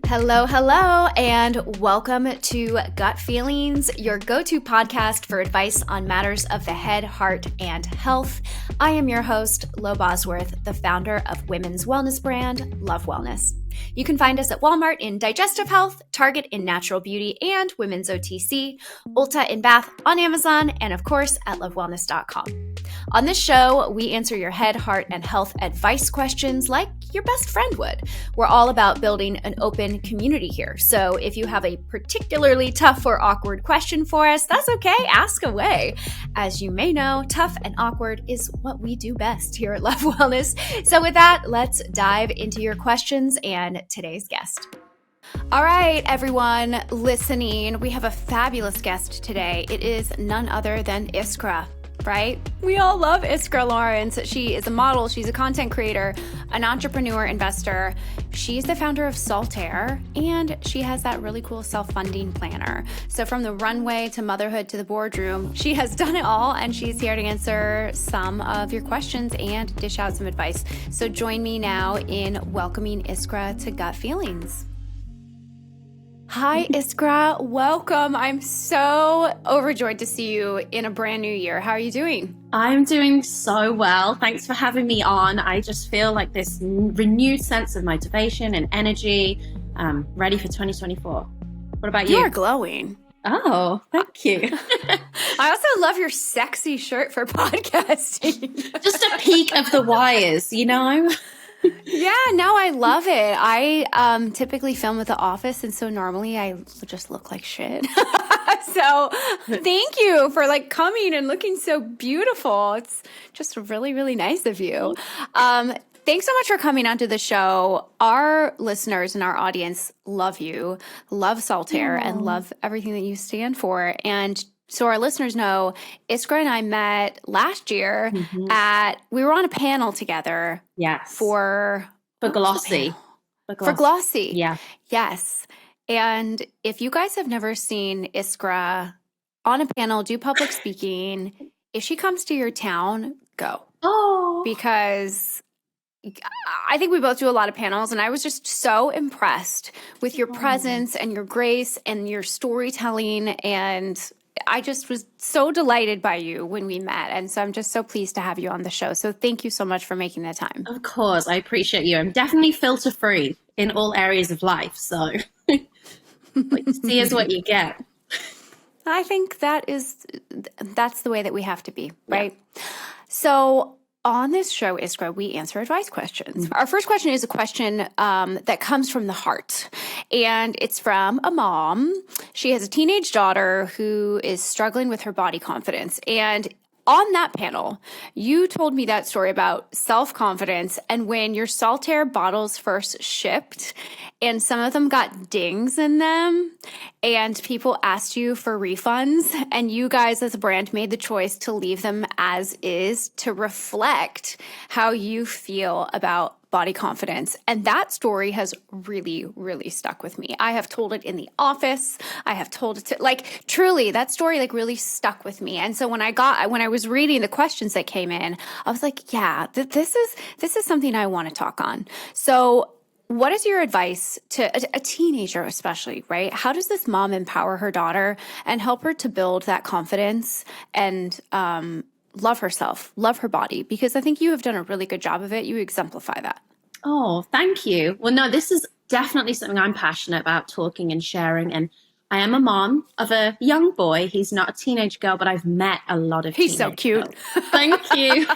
Hello, hello, and welcome to Gut Feelings, your go-to podcast for advice on matters of the head, heart, and health. I am your host, Lo Bosworth, the founder of women's wellness brand, Love Wellness. You can find us at Walmart in digestive health, Target in natural beauty and women's OTC, Ulta in bath on Amazon, and of course at lovewellness.com. On this show, we answer your head, heart, and health advice questions like your best friend would. We're all about building an open community here. So if you have a particularly tough or awkward question for us, that's okay, ask away. As you may know, tough and awkward is what we do best here at Love Wellness. So with that, let's dive into your questions and today's guest. All right, everyone listening, we have a fabulous guest today. It is none other than Iskra. Right? We all love Iskra Lawrence. She is a model. She's a content creator, an entrepreneur, investor. She's the founder of Saltaire, and she has that really cool self-funding planner. So from the runway to motherhood to the boardroom, she has done it all, and she's here to answer some of your questions and dish out some advice. So join me now in welcoming Iskra to Gut Feelings. Hi, Iskra. Welcome. I'm so overjoyed to see you in a brand new year. How are you doing? I'm doing so well. Thanks for having me on. I just feel like this renewed sense of motivation and energy, ready for 2024. What about you? You are glowing. Oh, thank you. I also love your sexy shirt for podcasting. Just a peek of the wires, you know? Yeah, no, I love it. I typically film at the office, and so normally I just look like shit. So thank you for coming and looking so beautiful. It's just really, really nice of you. Thanks so much for coming onto the show. Our listeners and our audience love you, love Saltaire, and love everything that you stand for. And so our listeners know, Iskra and I met last year we were on a panel together. Yes. For Glossy. For Glossy. Yeah. Yes. And if you guys have never seen Iskra on a panel do public speaking, if she comes to your town, go. Oh. Because I think we both do a lot of panels, and I was just so impressed with your presence and your grace and your storytelling, and I just was so delighted by you when we met. And so I'm just so pleased to have you on the show. So thank you so much for making the time. Of course. I appreciate you. I'm definitely filter free in all areas of life. So see is what you get. I think that's the way that we have to be, right? Yeah. So on this show, Iskra, we answer advice questions. Our first question is a question that comes from the heart, and it's from a mom. She has a teenage daughter who is struggling with her body confidence. And on that panel, you told me that story about self-confidence and when your Saltaire bottles first shipped and some of them got dings in them and people asked you for refunds, and you guys as a brand made the choice to leave them as is to reflect how you feel about body confidence. And that story has really, really stuck with me. I have told it in the office. I have told it to truly that story really stuck with me. And so when I was reading the questions that came in, I was like, yeah, this is something I want to talk on. So what is your advice to a teenager, especially, right? How does this mom empower her daughter and help her to build that confidence and love herself, love her body? Because I think you have done a really good job of it. You exemplify that. Oh, thank you. Well, no, this is definitely something I'm passionate about talking and sharing. And I am a mom of a young boy. He's not a teenage girl, but I've met a lot of He's so cute. Girls. Thank you.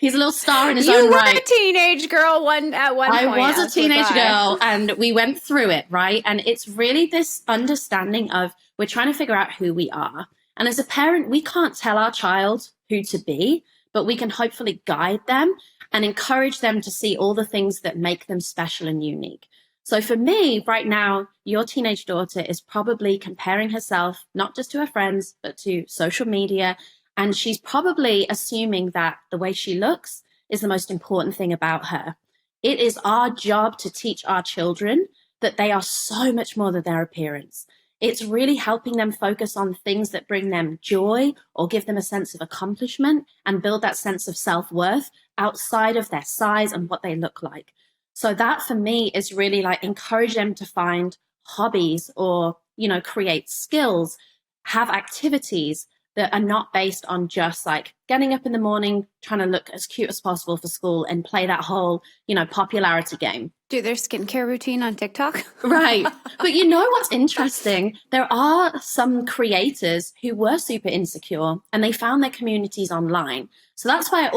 He's a little star in his own right. You were a teenage girl at one point. I was a teenage girl, and we went through it, right? And it's really this understanding of we're trying to figure out who we are. And as a parent, we can't tell our child who to be, but we can hopefully guide them and encourage them to see all the things that make them special and unique. So for me, right now, your teenage daughter is probably comparing herself, not just to her friends, but to social media. And she's probably assuming that the way she looks is the most important thing about her. It is our job to teach our children that they are so much more than their appearance. It's really helping them focus on things that bring them joy or give them a sense of accomplishment and build that sense of self-worth outside of their size and what they look like. So that for me is really like encourage them to find hobbies or, create skills, have activities that are not based on just like getting up in the morning, trying to look as cute as possible for school and play that whole, popularity game. Do their skincare routine on TikTok. Right. But you know what's interesting? There are some creators who were super insecure and they found their communities online. So that's why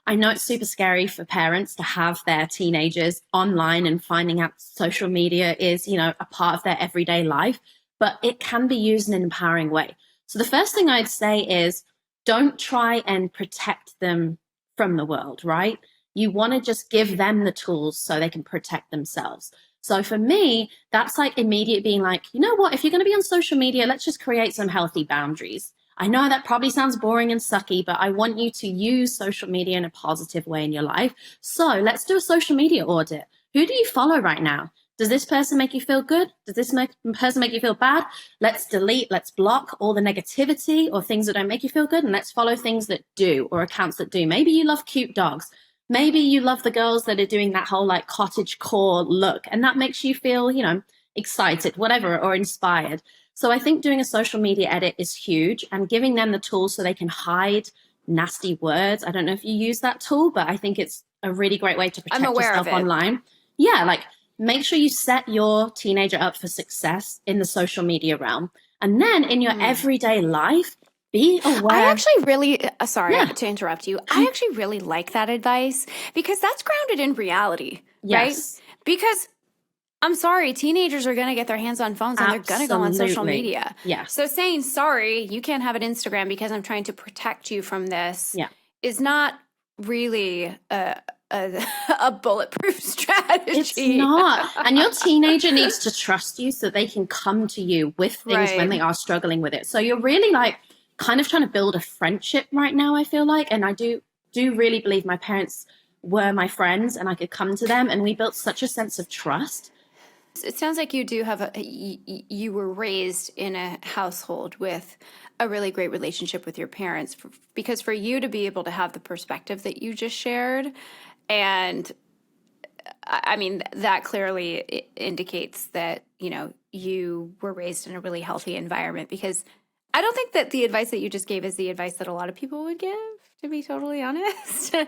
I know it's super scary for parents to have their teenagers online and finding out social media is, a part of their everyday life, but it can be used in an empowering way. So the first thing I'd say is don't try and protect them from the world, right? You want to just give them the tools so they can protect themselves. So for me, that's like immediate being like, you know what, if you're going to be on social media, let's just create some healthy boundaries. I know that probably sounds boring and sucky, but I want you to use social media in a positive way in your life. So let's do a social media audit. Who do you follow right now? Does this person make you feel good? Does this person make you feel bad? Let's delete, let's block all the negativity or things that don't make you feel good. And let's follow things that do, or accounts that do. Maybe you love cute dogs. Maybe you love the girls that are doing that whole like cottage core look, and that makes you feel, excited, whatever, or inspired. So I think doing a social media edit is huge, and giving them the tools so they can hide nasty words. I don't know if you use that tool, but I think it's a really great way to protect yourself online. Yeah, like make sure you set your teenager up for success in the social media realm. And then in your everyday life, be aware. I actually really, sorry to interrupt you. I actually really like that advice because that's grounded in reality, right? Because I'm sorry, teenagers are going to get their hands on phones and they're going to go on social media. Yeah. So saying, sorry, you can't have an Instagram because I'm trying to protect you from this is not really a bulletproof strategy. It's not. And your teenager needs to trust you so they can come to you with things when they are struggling with it. So you're really like kind of trying to build a friendship right now, I feel like. And I do really believe my parents were my friends and I could come to them, and we built such a sense of trust. It sounds like you do have you were raised in a household with a really great relationship with your parents, because for you to be able to have the perspective that you just shared, and I mean, that clearly indicates that, you were raised in a really healthy environment, because I don't think that the advice that you just gave is the advice that a lot of people would give, to be totally honest. So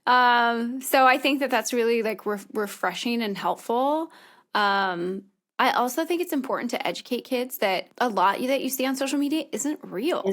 I think that that's really like refreshing and helpful. I also think it's important to educate kids that a lot that you see on social media isn't real.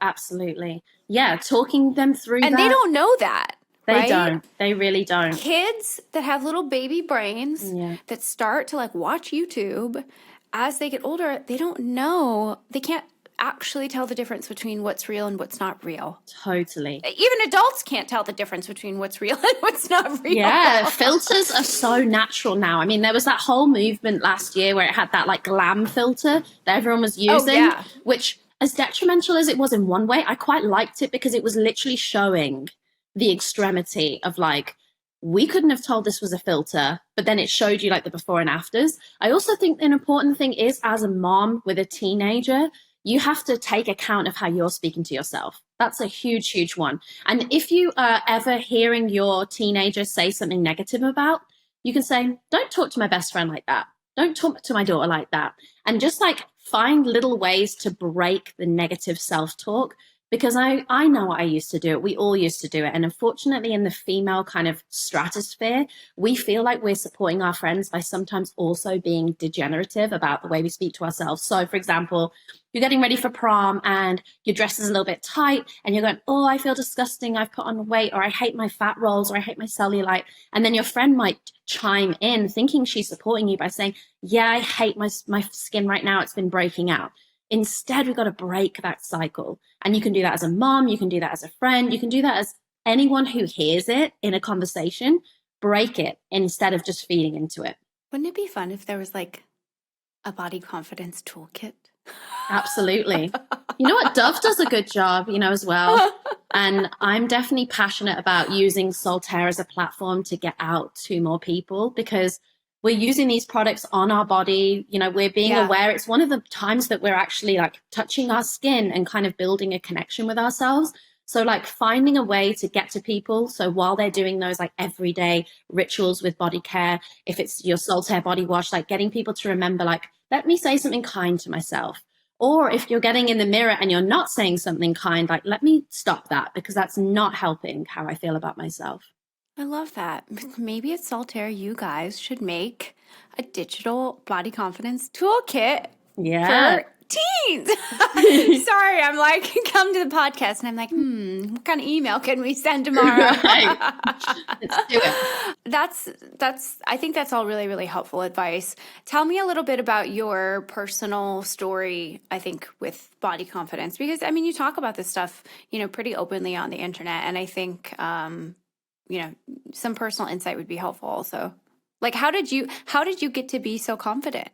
Absolutely. Yeah, talking them through and that. They don't know that. They don't. They really don't. Kids that have little baby brains that start to like watch YouTube as they get older, they don't know. They can't actually tell the difference between what's real and what's not real. Totally. Even adults can't tell the difference between what's real and what's not real. Yeah, filters are so natural now. I mean, there was that whole movement last year where it had that like glam filter that everyone was using, which, as detrimental as it was in one way, I quite liked it because it was literally showing the extremity of like, we couldn't have told this was a filter, but then it showed you like the before and afters. I also think an important thing is, as a mom with a teenager, you have to take account of how you're speaking to yourself. That's a huge, huge one. And if you are ever hearing your teenager say something negative about, you can say, don't talk to my best friend like that. Don't talk to my daughter like that. And just like find little ways to break the negative self-talk. Because I know what I used to do it. We all used to do it. And unfortunately, in the female kind of stratosphere, we feel like we're supporting our friends by sometimes also being degenerative about the way we speak to ourselves. So, for example, you're getting ready for prom and your dress is a little bit tight and you're going, oh, I feel disgusting. I've put on weight, or I hate my fat rolls, or I hate my cellulite. And then your friend might chime in thinking she's supporting you by saying, yeah, I hate my skin right now. It's been breaking out. Instead, we've got to break that cycle. And you can do that as a mom, you can do that as a friend, you can do that as anyone who hears it in a conversation. Break it instead of just feeding into it. Wouldn't it be fun if there was like a body confidence toolkit? Absolutely. You know what? Dove does a good job, as well. And I'm definitely passionate about using Soltaire as a platform to get out to more people, because we're using these products on our body. We're being aware. It's one of the times that we're actually like touching our skin and kind of building a connection with ourselves. So like finding a way to get to people. So while they're doing those like everyday rituals with body care, if it's your Soltaire body wash, like getting people to remember, like, let me say something kind to myself. Or if you're getting in the mirror and you're not saying something kind, like, let me stop that, because that's not helping how I feel about myself. I love that. Maybe at Saltaire, you guys should make a digital body confidence toolkit Yeah. for teens. Sorry, I'm like, come to the podcast and I'm like, what kind of email can we send tomorrow? Right. Let's do it. I think that's all really, really helpful advice. Tell me a little bit about your personal story, I think, with body confidence, because I mean, you talk about this stuff, pretty openly on the internet. And I think, some personal insight would be helpful also. Like, how did you get to be so confident?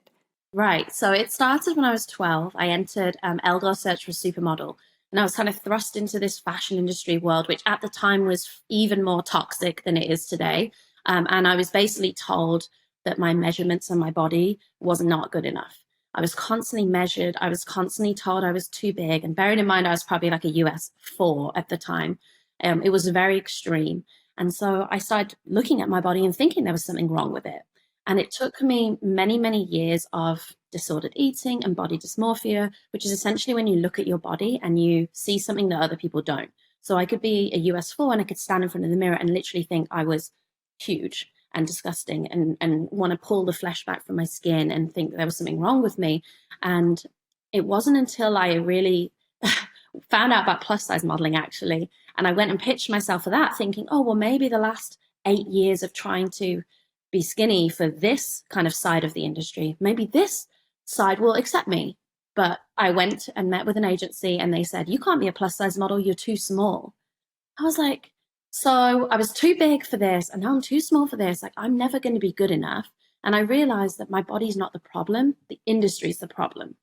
Right. So it started when I was 12. I entered Eldor Search for a Supermodel. And I was kind of thrust into this fashion industry world, which at the time was even more toxic than it is today. And I was basically told that my measurements on my body was not good enough. I was constantly measured. I was constantly told I was too big. And bearing in mind, I was probably like a US 4 at the time. It was very extreme. And so I started looking at my body and thinking there was something wrong with it. And it took me many, many years of disordered eating and body dysmorphia, which is essentially when you look at your body and you see something that other people don't. So I could be a US 4 and I could stand in front of the mirror and literally think I was huge and disgusting and want to pull the flesh back from my skin and think there was something wrong with me. And it wasn't until I really found out about plus size modeling, actually. And I went and pitched myself for that, thinking, oh, well, maybe the last 8 years of trying to be skinny for this kind of side of the industry, maybe this side will accept me. But I went and met with an agency and they said, you can't be a plus size model, you're too small. I was like, so I was too big for this and now I'm too small for this. Like, I'm never going to be good enough. And I realized that my body's not the problem, the industry's the problem.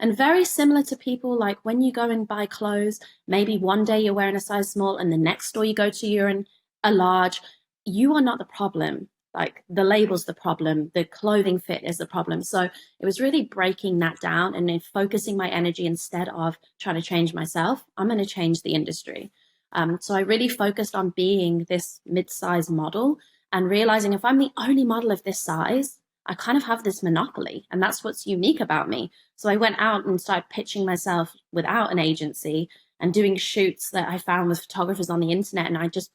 And very similar to people, like when you go and buy clothes, maybe one day you're wearing a size small and the next store you go to, you're in a large. You are not the problem. Like, the label's the problem, the clothing fit is the problem. So it was really breaking that down and then focusing my energy, instead of trying to change myself, I'm going to change the industry. So I really focused on being this mid-size model and realizing if I'm the only model of this size, I kind of have this monopoly, and that's what's unique about me. So I went out and started pitching myself without an agency and doing shoots that I found with photographers on the internet. And I just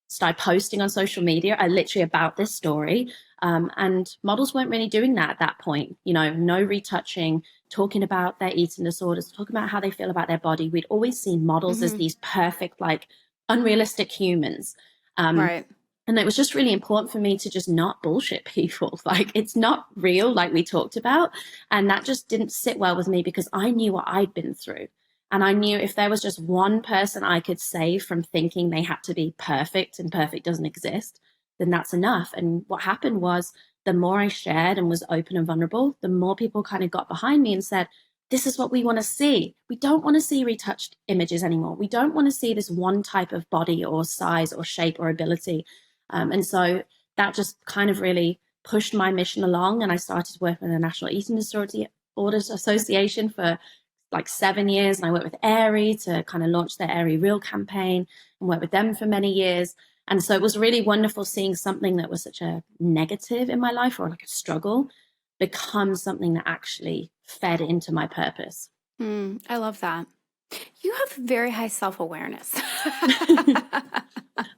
started posting on social media, literally about this story. And models weren't really doing that at that point. No retouching, talking about their eating disorders, talking about how they feel about their body. We'd always seen models as these perfect, like, unrealistic humans. Right. And it was just really important for me to just not bullshit people. Like, it's not real, like we talked about. And that just didn't sit well with me, because I knew what I'd been through. And I knew if there was just one person I could save from thinking they had to be perfect and perfect doesn't exist, then that's enough. And what happened was, the more I shared and was open and vulnerable, the more people kind of got behind me and said, this is what we want to see. We don't want to see retouched images anymore. We don't want to see this one type of body or size or shape or ability. And so that just kind of really pushed my mission along. And I started working with the National Eating Disorders Association for like 7 years. And I worked with Aerie to kind of launch their Aerie Real campaign and worked with them for many years. And so it was really wonderful seeing something that was such a negative in my life, or like a struggle, become something that actually fed into my purpose. I love that. You have very high self-awareness.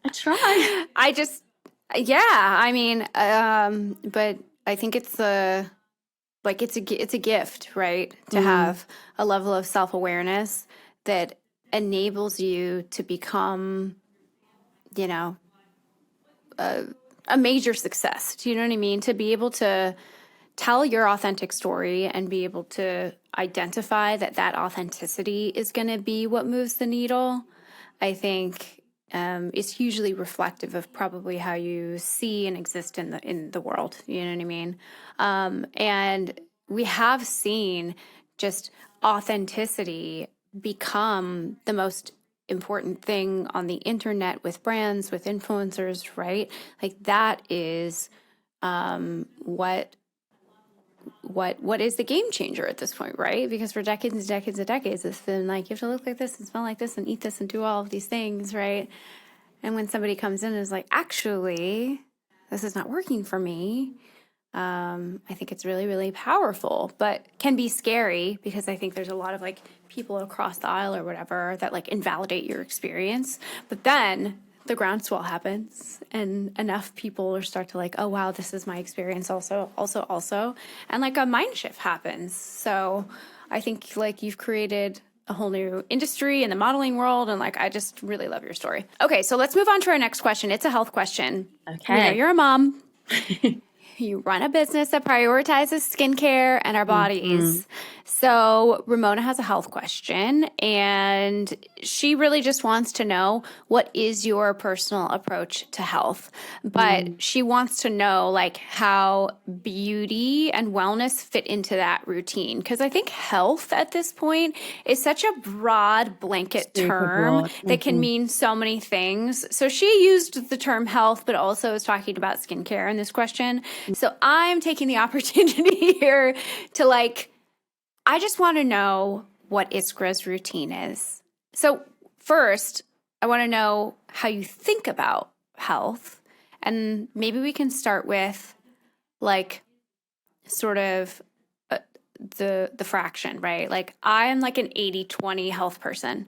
I try. I mean, but I think it's it's a gift, right? To have a level of self-awareness that enables you to become, a major success. Do you know what I mean? To be able to tell your authentic story and be able to identify that authenticity is going to be what moves the needle, I think is hugely reflective of probably how you see and exist in the world. You know what I mean? And we have seen just authenticity become the most important thing on the internet, with brands, with influencers, right? Like, that is what what is the game changer at this point, right? Because for decades and decades and decades, it's been like, you have to look like this and smell like this and eat this and do all of these things, right? And when somebody comes in and is like, actually, this is not working for me, I think it's really, really powerful, but can be scary because I think there's a lot of like people across the aisle or whatever that like invalidate your experience. But then the groundswell happens and enough people start to like, oh, wow, this is my experience also. And like a mind shift happens. So I think like you've created a whole new industry in the modeling world. And like, I just really love your story. Okay. So let's move on to our next question. It's a health question. Okay. We know you're a mom. You run a business that prioritizes skincare and our bodies. Mm-hmm. So Ramona has a health question, and she really just wants to know, what is your personal approach to health? But she wants to know like how beauty and wellness fit into that routine. Because I think health at this point is such a broad blanket term that can mean so many things. So she used the term health, but also is talking about skincare in this question. So I'm taking the opportunity here to like, I just want to know what Iskra's routine is. So first, I want to know how you think about health. And maybe we can start with like sort of the fraction, right? Like I'm like an 80-20 health person.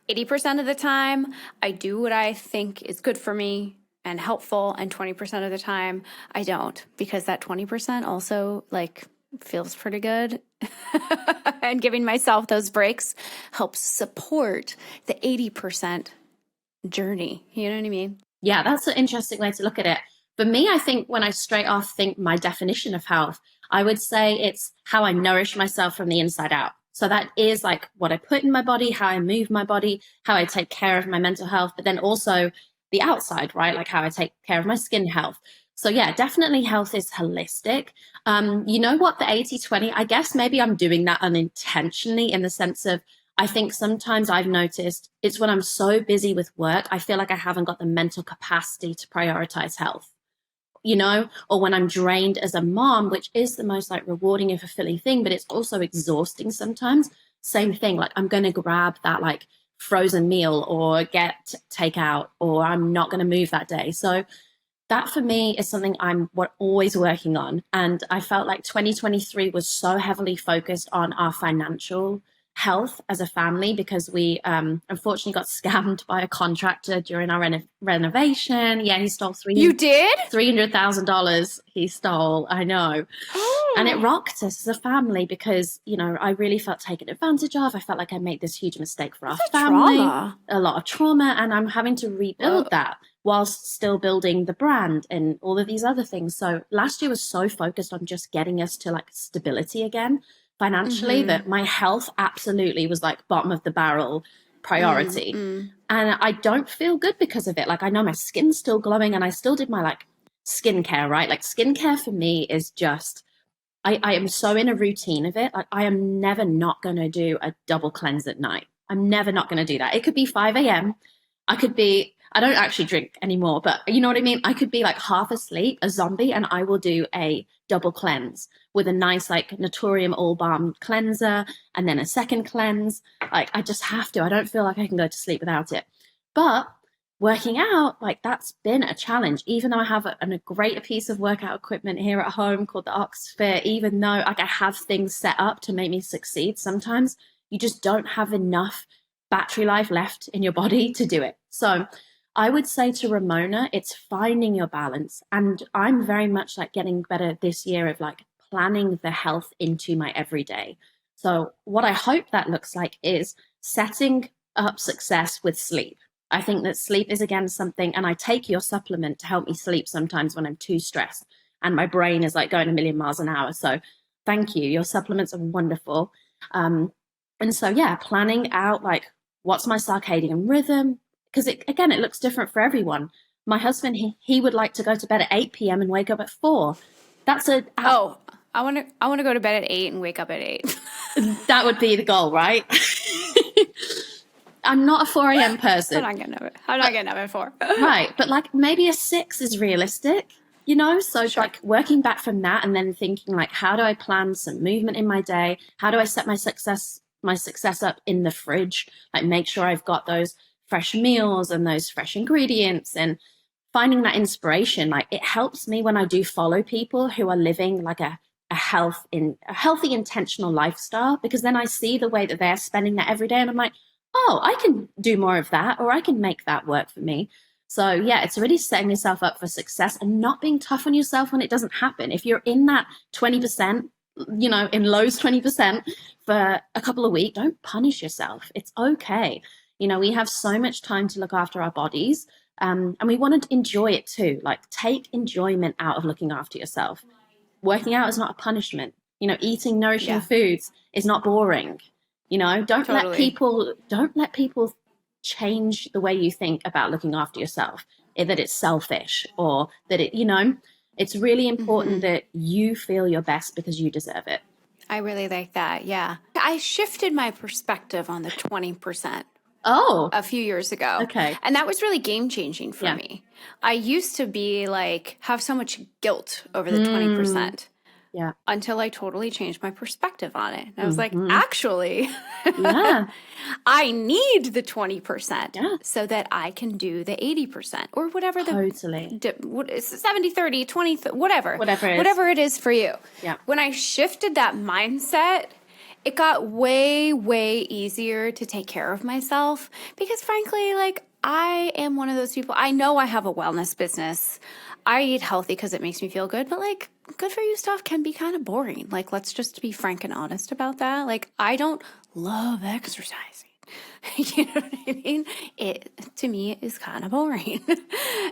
80% of the time, I do what I think is good for me and helpful, and 20% of the time I don't, because that 20% also like feels pretty good. And giving myself those breaks helps support the 80% journey. You know what I mean? Yeah, that's an interesting way to look at it. For me, I think when I straight off think my definition of health, I would say it's how I nourish myself from the inside out. So that is like what I put in my body, how I move my body, how I take care of my mental health, but then also the outside, right? Like how I take care of my skin health. So yeah, definitely health is holistic. You know what, the 80-20, I guess maybe I'm doing that unintentionally in the sense of, I think sometimes I've noticed it's when I'm so busy with work, I feel like I haven't got the mental capacity to prioritize health, you know, or when I'm drained as a mom, which is the most like rewarding and fulfilling thing, but it's also exhausting sometimes. Same thing, like I'm going to grab that like frozen meal or get takeout, or I'm not going to move that day. So that for me is something I'm always working on. And I felt like 2023 was so heavily focused on our financial health as a family because we unfortunately got scammed by a contractor during our renovation. Yeah, he stole You did? $300,000 he stole. I know. And it rocked us as a family because, you know, I really felt taken advantage of. I felt like I made this huge mistake for our family. Trauma. A lot of trauma. And I'm having to rebuild that whilst still building the brand and all of these other things. So last year was so focused on just getting us to like stability again financially, that my health absolutely was like bottom of the barrel priority. And I don't feel good because of it. Like I know my skin's still glowing and I still did my like skincare, right? Like skincare for me is just, I am so in a routine of it. Like I am never not going to do a double cleanse at night. I'm never not going to do that. It could be 5 a.m. I don't actually drink anymore, but you know what I mean? I could be like half asleep, a zombie, and I will do a double cleanse with a nice like Naturium All Balm cleanser and then a second cleanse. Like I just have to. I don't feel like I can go to sleep without it. But working out, like that's been a challenge, even though I have a great piece of workout equipment here at home called the Oxfit, even though like I have things set up to make me succeed, sometimes you just don't have enough battery life left in your body to do it. So I would say to Ramona, it's finding your balance. And I'm very much like getting better this year of like planning the health into my everyday. So what I hope that looks like is setting up success with sleep. I think that sleep is again something, and I take your supplement to help me sleep sometimes when I'm too stressed and my brain is like going a million miles an hour. So thank you. Your supplements are wonderful. And so, yeah, planning out like what's my circadian rhythm, because it looks different for everyone. My husband, he would like to go to bed at 8 p.m. and wake up at 4. That's a... I want to go to bed at 8 and wake up at 8. That would be the goal, right? I'm not a 4 a.m. person. I'm not getting up at 4. Right, but like maybe a 6 is realistic. So Sure. like working back from that and then thinking like, how do I plan some movement in my day? How do I set my success up in the fridge? Like make sure I've got those fresh meals and those fresh ingredients, and finding that inspiration. Like it helps me when I do follow people who are living like a healthy, intentional lifestyle, because then I see the way that they're spending that every day and I'm like, oh, I can do more of that, or I can make that work for me. So yeah, it's really setting yourself up for success and not being tough on yourself when it doesn't happen. If you're in that 20%, in Lowe's 20% for a couple of weeks, don't punish yourself. It's okay. We have so much time to look after our bodies. And we want to enjoy it too. Like take enjoyment out of looking after yourself. Working out is not a punishment. Eating nourishing foods is not boring. Don't let people change the way you think about looking after yourself, that it's selfish or that it's really important that you feel your best because you deserve it. I really like that. Yeah. I shifted my perspective on the 20%. Oh, a few years ago. Okay. And that was really game changing for me. I used to be like, have so much guilt over the 20%. Yeah. Until I totally changed my perspective on it. And I was like, actually, I need the 20% so that I can do the 80% or whatever totally. 70, 30, 20, whatever. Whatever it is for you. Yeah. When I shifted that mindset, it got way, way easier to take care of myself because frankly, like I am one of those people. I know I have a wellness business. I eat healthy because it makes me feel good, but like good for you stuff can be kind of boring. Like, let's just be frank and honest about that. Like, I don't love exercising. You know what I mean? It, to me, is kind of boring.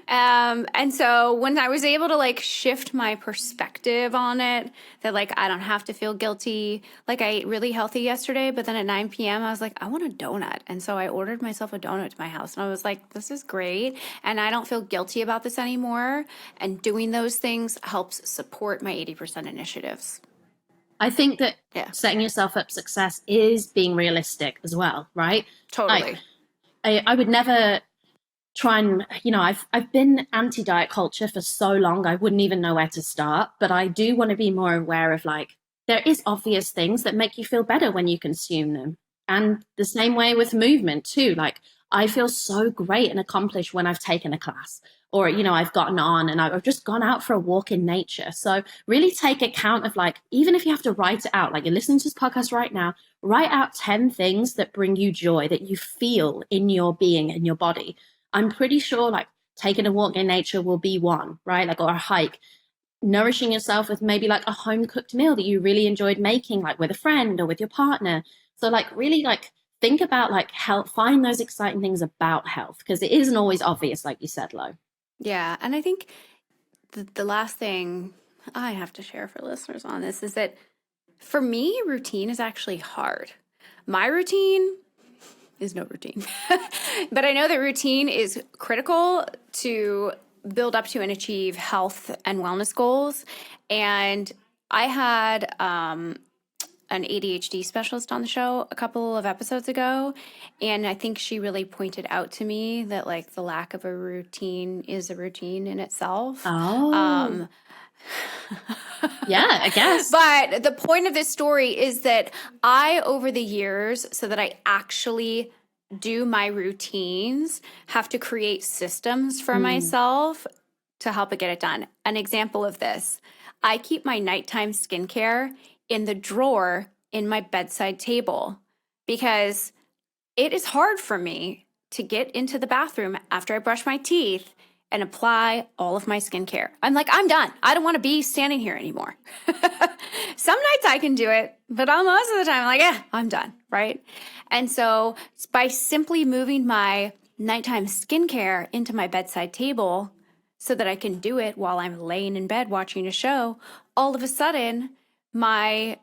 And so when I was able to like shift my perspective on it, that like, I don't have to feel guilty. Like I ate really healthy yesterday, but then at 9 p.m. I was like, I want a donut. And so I ordered myself a donut to my house and I was like, this is great. And I don't feel guilty about this anymore. And doing those things helps support my 80% initiatives. I think that setting yourself up success is being realistic as well, right? Totally. Like, I would never try and, I've been anti-diet culture for so long, I wouldn't even know where to start. But I do want to be more aware of like, there is obvious things that make you feel better when you consume them. And the same way with movement too. Like I feel so great and accomplished when I've taken a class or, I've gotten on and I've just gone out for a walk in nature. So really take account of like, even if you have to write it out, like you're listening to this podcast right now, write out 10 things that bring you joy, that you feel in your being and your body. I'm pretty sure like taking a walk in nature will be one, right? Like, or a hike. Nourishing yourself with maybe like a home cooked meal that you really enjoyed making, like with a friend or with your partner. So like really like think about like health, find those exciting things about health because it isn't always obvious, like you said, Lo. Yeah. And I think the last thing I have to share for listeners on this is that for me, routine is actually hard. My routine is no routine, but I know that routine is critical to build up to and achieve health and wellness goals. And I had an ADHD specialist on the show a couple of episodes ago. And I think she really pointed out to me that like the lack of a routine is a routine in itself. Oh. Yeah, I guess. But the point of this story is that I, over the years, so that I actually do my routines, have to create systems for myself to help it get it done. An example of this, I keep my nighttime skincare in the drawer in my bedside table because it is hard for me to get into the bathroom after I brush my teeth and apply all of my skincare. I'm like, I'm done. I don't want to be standing here anymore. Some nights I can do it, but most of the time I'm like, I'm done, right? And so by simply moving my nighttime skincare into my bedside table so that I can do it while I'm laying in bed watching a show, all of a sudden my,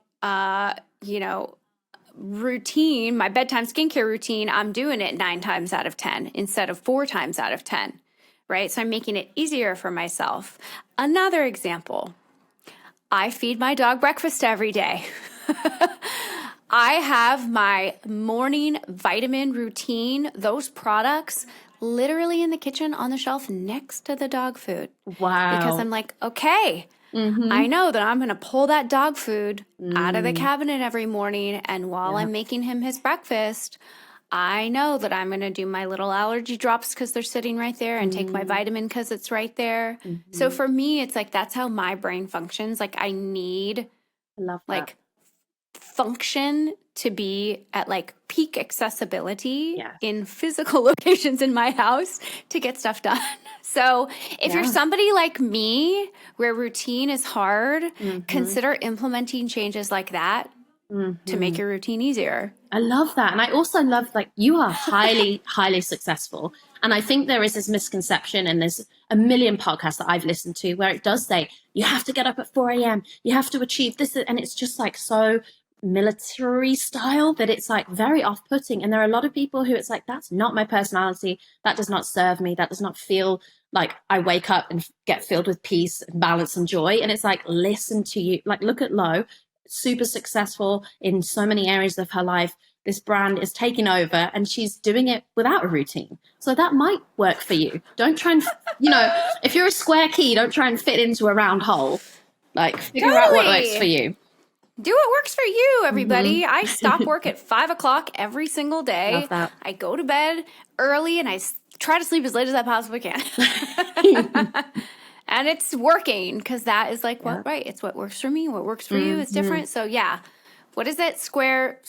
routine, my bedtime skincare routine, I'm doing it 9 times out of 10 instead of 4 times out of 10, right? So I'm making it easier for myself. Another example, I feed my dog breakfast every day. I have my morning vitamin routine. Those products literally in the kitchen on the shelf next to the dog food. Wow. Because I'm like, okay, Mm-hmm. I know that I'm going to pull that dog food out of the cabinet every morning. And while I'm making him his breakfast, I know that I'm going to do my little allergy drops because they're sitting right there and take my vitamin because it's right there. So for me, it's like, that's how my brain functions. Like I need I love that. like function to be at like peak accessibility in physical locations in my house to get stuff done. So if you're somebody like me where routine is hard, consider implementing changes like that to make your routine easier. I love that. And I also love, like, you are highly, highly successful. And I think there is this misconception, and there's a million podcasts that I've listened to where it does say, you have to get up at 4 a.m., you have to achieve this. And it's just like so military style that it's like very off-putting. And there are a lot of people who it's like, that's not my personality. That does not serve me. That does not feel like I wake up and get filled with peace and balance and joy. And it's like, listen to you. Like, look at Lo, super successful in so many areas of her life. This brand is taking over and she's doing it without a routine. So that might work for you. Don't try and, if you're a square key, don't try and fit into a round hole. Like, figure out what works for you. Do what works for you, everybody. I stop work at 5 o'clock every single day. Love that. I go to bed early and I try to sleep as late as I possibly can. And it's working because that is like it's what works for me. What works for you is different. So what is it? Square,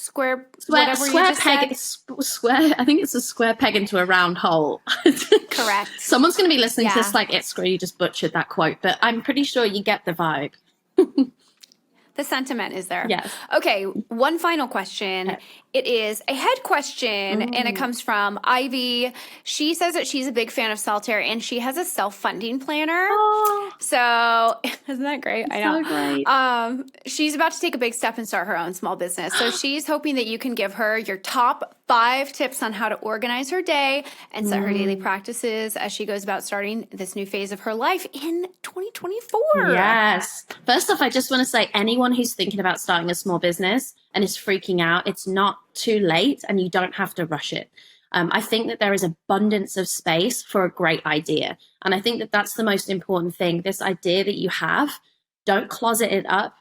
whatever you just said? Square. I think it's a square peg into a round hole. Correct. Someone's going to be listening to this like, Iskra, you just butchered that quote, but I'm pretty sure you get the vibe. The sentiment is there. Yes. Okay, one final question. Okay. It is a head question, and it comes from Ivy. She says that she's a big fan of Solitaire, and she has a self-funding planner. Oh, so, isn't that great? I know. So great. She's about to take a big step and start her own small business. So she's hoping that you can give her your top 5 tips on how to organize her day and set her daily practices as she goes about starting this new phase of her life in 2024. Yes. First off, I just want to say, anyone who's thinking about starting a small business and is freaking out, it's not too late and you don't have to rush it. I think that there is abundance of space for a great idea. And I think that that's the most important thing. This idea that you have, don't closet it up.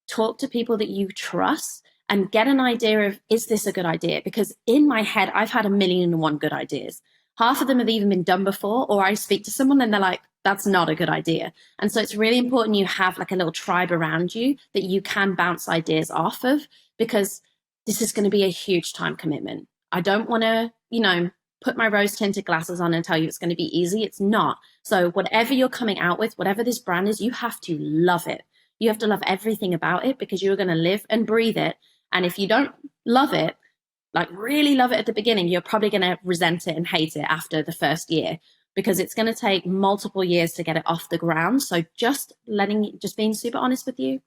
Talk to people that you trust and get an idea of, is this a good idea? Because in my head, I've had 1,000,001 good ideas. Half of them have even been done before, or I speak to someone and they're like, that's not a good idea. And so it's really important you have like a little tribe around you that you can bounce ideas off of, because this is going to be a huge time commitment. I don't want to, put my rose tinted glasses on and tell you it's going to be easy. It's not. So whatever you're coming out with, whatever this brand is, you have to love it. You have to love everything about it because you're going to live and breathe it. And if you don't love it, like really love it at the beginning, you're probably going to resent it and hate it after the first year, because it's going to take multiple years to get it off the ground. So just being super honest with you.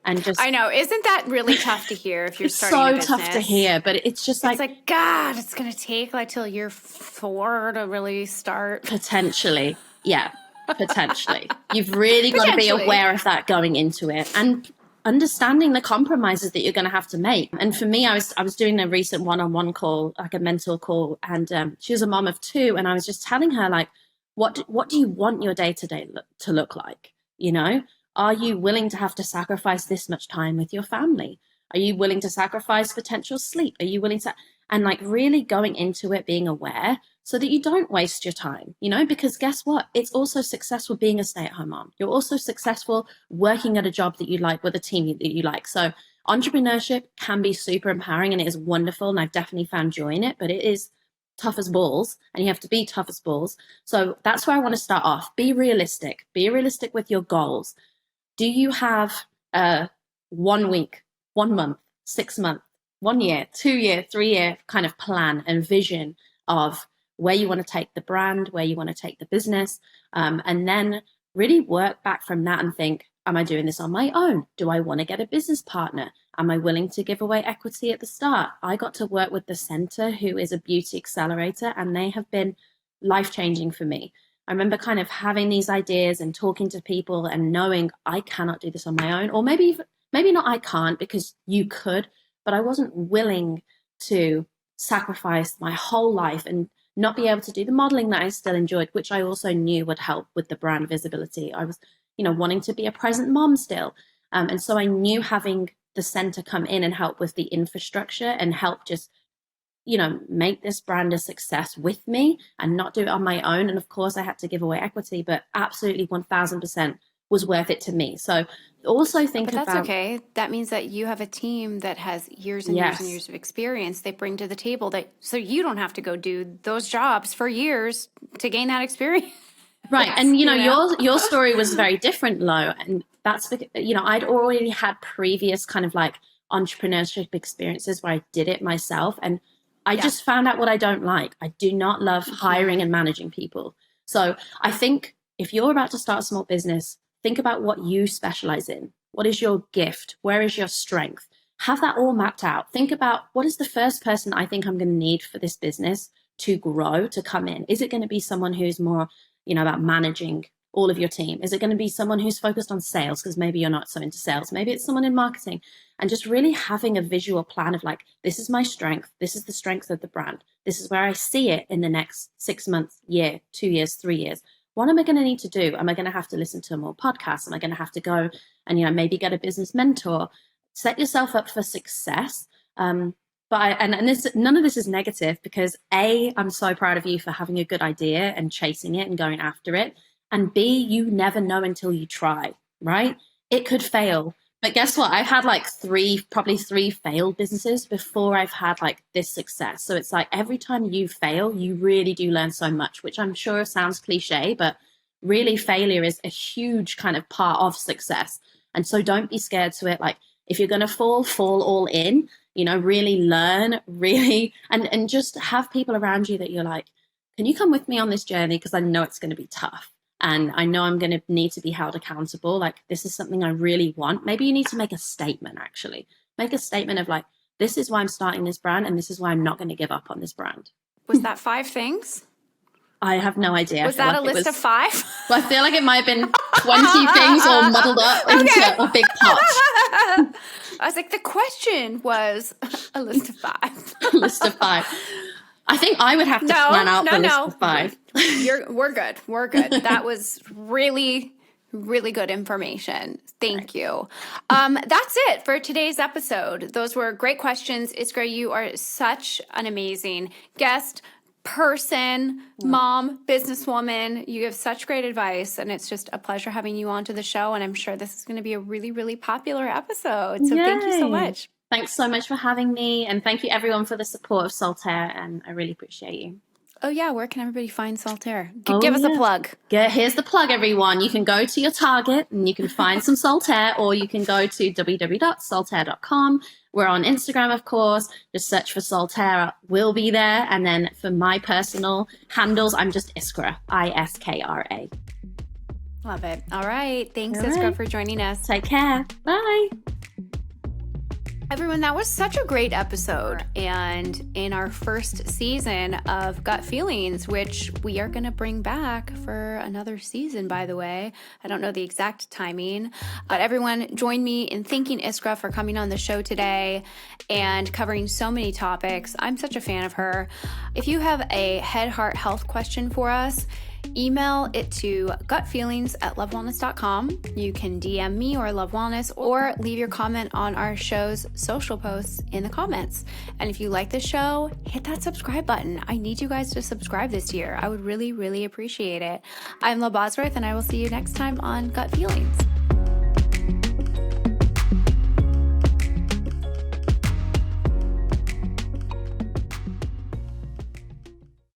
And just, I know, isn't that really tough to hear if you're starting a business? So tough to hear, but it's just like, it's like, God, it's going to take like till year 4 to really start. Potentially. Yeah, potentially. You've really got to be aware of that going into it and understanding the compromises that you're going to have to make. And for me, I was doing a recent one-on-one call, like a mentor call, and she was a mom of 2, and I was just telling her, like, what do you want your day-to-day to look like? Are you willing to have to sacrifice this much time with your family? Are you willing to sacrifice potential sleep? Are you willing to, and like really going into it, being aware so that you don't waste your time, because guess what? It's also successful being a stay-at-home mom. You're also successful working at a job that you like with a team that you like. So entrepreneurship can be super empowering and it is wonderful. And I've definitely found joy in it, but it is tough as balls and you have to be tough as balls. So that's where I want to start off. Be realistic with your goals. Do you have a 1 week, 1 month, 6 month, 1 year, 2 year, 3 year kind of plan and vision of where you want to take the brand, where you want to take the business, and then really work back from that and think, am I doing this on my own? Do I want to get a business partner? Am I willing to give away equity at the start? I got to work with the center, who is a beauty accelerator, and they have been life-changing for me. I remember kind of having these ideas and talking to people and knowing I cannot do this on my own, or maybe not I can't, because you could, but I wasn't willing to sacrifice my whole life and not be able to do the modeling that I still enjoyed, which I also knew would help with the brand visibility. I was, wanting to be a present mom still. And so I knew having the center come in and help with the infrastructure and help just, make this brand a success with me and not do it on my own. And of course I had to give away equity, but absolutely 1000% was worth it to me. So also think But that's about, okay. That means that you have a team that has years and years and years of experience they bring to the table, so you don't have to go do those jobs for years to gain that experience. Right. And, your story was very different, Lo. And that's because, I'd already had previous kind of like entrepreneurship experiences where I did it myself. And I just found out what I don't like. I do not love hiring and managing people. So I think if you're about to start a small business, think about what you specialize in. What is your gift? Where is your strength? Have that all mapped out. Think about, what is the first person I think I'm going to need for this business to grow, to come in? Is it going to be someone who's more, about managing all of your team? Is it going to be someone who's focused on sales? Because maybe you're not so into sales. Maybe it's someone in marketing. And just really having a visual plan of like, this is my strength. This is the strength of the brand. This is where I see it in the next 6 months, year, 2 years, 3 years. What am I going to need to do? Am I going to have to listen to more podcasts? Am I going to have to go and, maybe get a business mentor? Set yourself up for success. None of this is negative, because A, I'm so proud of you for having a good idea and chasing it and going after it. And B, you never know until you try, right? It could fail. But guess what? I've had like probably three failed businesses before I've had like this success. So it's like every time you fail, you really do learn so much, which I'm sure sounds cliche, but really failure is a huge kind of part of success. And so don't be scared to it. Like if you're going to fall all in, really learn, and just have people around you that you're like, can you come with me on this journey? Because I know it's going to be tough. And I know I'm going to need to be held accountable. Like, this is something I really want. Maybe you need to make a statement, actually. Make a statement of like, this is why I'm starting this brand and this is why I'm not going to give up on this brand. Was that 5 things? I have no idea. Was that a list of 5? Well, I feel like it might have been 20 things all muddled up into a big pot. I was like, the question was a list of 5. A list of 5. I think I would have to plan out the list of 5. We're good. We're good. That was really, really good information. Thank you. That's it for today's episode. Those were great questions. Iskra, you are such an amazing guest, person, mom, businesswoman. You give such great advice, and it's just a pleasure having you onto the show. And I'm sure this is going to be a really, really popular episode. So Thank you so much. Thanks so much for having me. And thank you everyone for the support of Saltaire. And I really appreciate you. Oh, yeah. Where can everybody find Saltaire? Give us a plug. Here's the plug, everyone. You can go to your Target and you can find some Saltaire, or you can go to www.saltaire.com. We're on Instagram, of course. Just search for Saltaire. We'll be there. And then for my personal handles, I'm just Iskra, Iskra. Love it. All right. Thanks, Iskra, for joining us. Take care. Bye. Everyone, that was such a great episode. And in our first season of Gut Feelings, which we are going to bring back for another season, by the way. I don't know the exact timing, but everyone join me in thanking Iskra for coming on the show today and covering so many topics. I'm such a fan of her. If you have a head, heart, health question for us, email it to gutfeelings@lovewellness.com. You can DM me or Love Wellness, or leave your comment on our show's social posts in the comments. And if you like the show, hit that subscribe button. I need you guys to subscribe this year. I would really, really appreciate it. I'm Lo Bosworth, and I will see you next time on Gut Feelings.